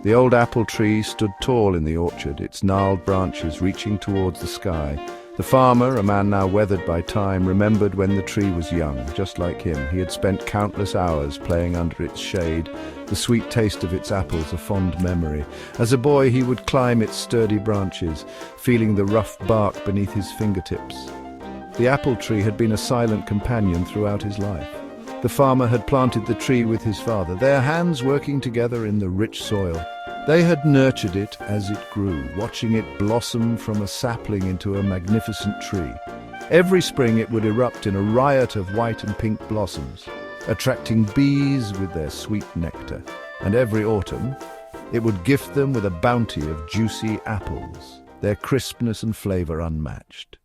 The old apple tree stood tall in the orchard, its gnarled branches reaching towards the sky. The farmer, a man now weathered by time, remembered when the tree was young. Just like him, he had spent countless hours playing under its shade, the sweet taste of its apples a fond memory. As a boy, he would climb its sturdy branches, feeling the rough bark beneath his fingertips. The apple tree had been a silent companion throughout his life. The farmer had planted the tree with his father, their hands working together in the rich soil. They had nurtured it as it grew, watching it blossom from a sapling into a magnificent tree. Every spring it would erupt in a riot of white and pink blossoms, attracting bees with their sweet nectar. And every autumn, it would gift them with a bounty of juicy apples, their crispness and flavor unmatched.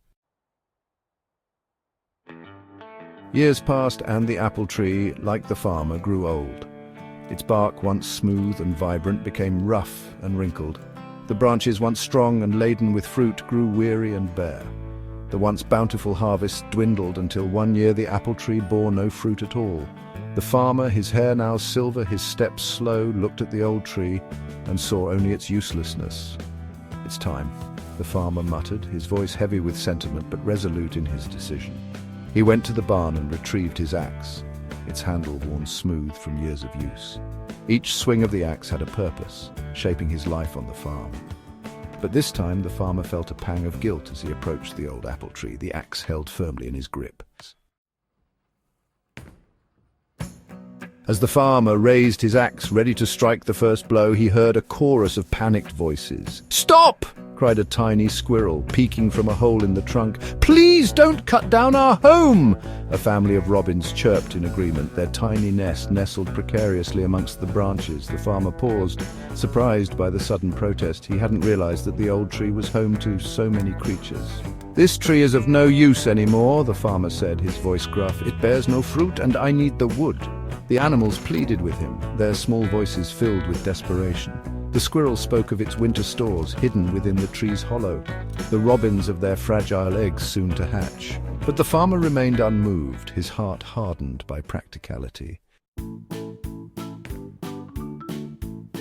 Years passed, and the apple tree, like the farmer, grew old. Its bark, once smooth and vibrant, became rough and wrinkled. The branches, once strong and laden with fruit, grew weary and bare. The once bountiful harvest dwindled until one year the apple tree bore no fruit at all. The farmer, his hair now silver, his steps slow, looked at the old tree and saw only its uselessness. "It's time," the farmer muttered, his voice heavy with sentiment but resolute in his decision. He went to the barn and retrieved his axe, its handle worn smooth from years of use. Each swing of the axe had a purpose, shaping his life on the farm. But this time the farmer felt a pang of guilt as he approached the old apple tree, the axe held firmly in his grip. As the farmer raised his axe, ready to strike the first blow, he heard a chorus of panicked voices. "Stop!" cried a tiny squirrel, peeking from a hole in the trunk. "Please don't cut down our home!" A family of robins chirped in agreement, their tiny nest nestled precariously amongst the branches. The farmer paused, surprised by the sudden protest. He hadn't realized that the old tree was home to so many creatures. "This tree is of no use anymore," the farmer said, his voice gruff. "It bears no fruit, and I need the wood." The animals pleaded with him, their small voices filled with desperation. The squirrel spoke of its winter stores hidden within the tree's hollow, the robins of their fragile eggs soon to hatch. But the farmer remained unmoved, his heart hardened by practicality.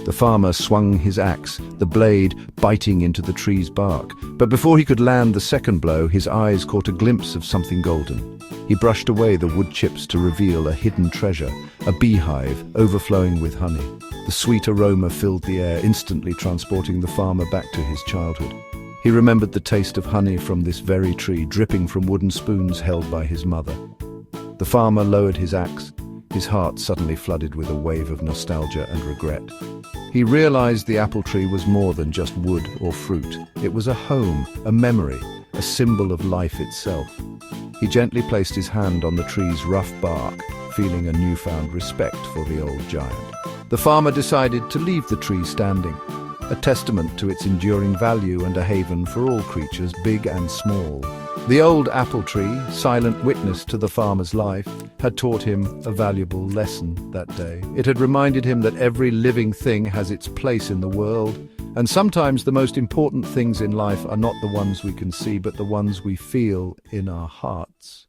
The farmer swung his axe, the blade biting into the tree's bark. But before he could land the second blow, his eyes caught a glimpse of something golden. He brushed away the wood chips to reveal a hidden treasure, a beehive overflowing with honey. The sweet aroma filled the air, instantly transporting the farmer back to his childhood. He remembered the taste of honey from this very tree, dripping from wooden spoons held by his mother. The farmer lowered his axe, his heart suddenly flooded with a wave of nostalgia and regret. He realized the apple tree was more than just wood or fruit. It was a home, a memory, a symbol of life itself. He gently placed his hand on the tree's rough bark, feeling a newfound respect for the old giant. The farmer decided to leave the tree standing, a testament to its enduring value and a haven for all creatures, big and small. The old apple tree, silent witness to the farmer's life, had taught him a valuable lesson that day. It had reminded him that every living thing has its place in the world, and sometimes the most important things in life are not the ones we can see, but the ones we feel in our hearts.